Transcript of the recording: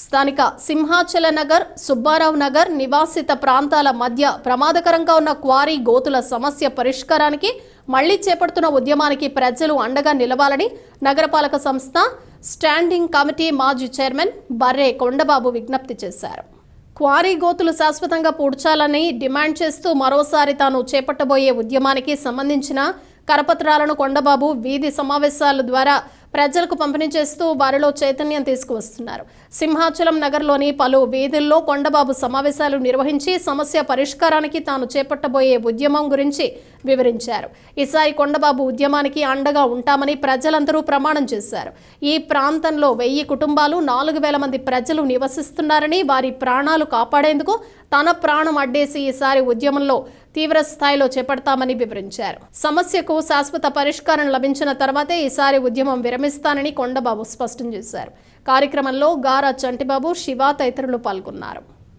స్థానిక సింహాచల నగర్, సుబ్బారావు నగర్ నివాసిత ప్రాంతాల మధ్య ప్రమాదకరంగా ఉన్న క్వారీ గోతుల సమస్య పరిష్కారానికి మళ్లీ చేపడుతున్న ఉద్యమానికి ప్రజలు అండగా నిలవాలని నగరపాలక సంస్థ స్టాండింగ్ కమిటీ మాజీ చైర్మన్ బర్రే కొండబాబు విజ్ఞప్తి చేశారు. క్వారీ గోతులు శాశ్వతంగా పూడ్చాలని డిమాండ్ చేస్తూ మరోసారి తాను చేపట్టబోయే ఉద్యమానికి సంబంధించిన కరపత్రాలను కొండబాబు వీధి సమావేశాల ద్వారా ప్రజలకు పంపిణీ చేస్తూ వారిలో చైతన్యం తీసుకువస్తున్నారు. సింహాచలం నగర్లోని పలు వీధుల్లో కొండబాబు సమావేశాలు నిర్వహించి సమస్య పరిష్కారానికి తాను చేపట్టబోయే ఉద్యమం గురించి వివరించారు. ఈసారి కొండబాబు ఉద్యమానికి అండగా ఉంటామని ప్రజలందరూ ప్రమాణం చేశారు. ఈ ప్రాంతంలో 1000 కుటుంబాలు 4000 మంది ప్రజలు నివసిస్తున్నారని, వారి ప్రాణాలు కాపాడేందుకు తన ప్రాణం అడ్డేసి ఈసారి ఉద్యమంలో తీవ్ర స్థాయిలో చేపడతామని వివరించారు. సమస్యకు శాశ్వత పరిష్కారం లభించిన తర్వాతే ఈసారి ఉద్యమం విరమిస్తానని కొండబాబు స్పష్టం చేశారు. కార్యక్రమంలో గారా చంటిబాబు, శివ తదితరులు పాల్గొన్నారు.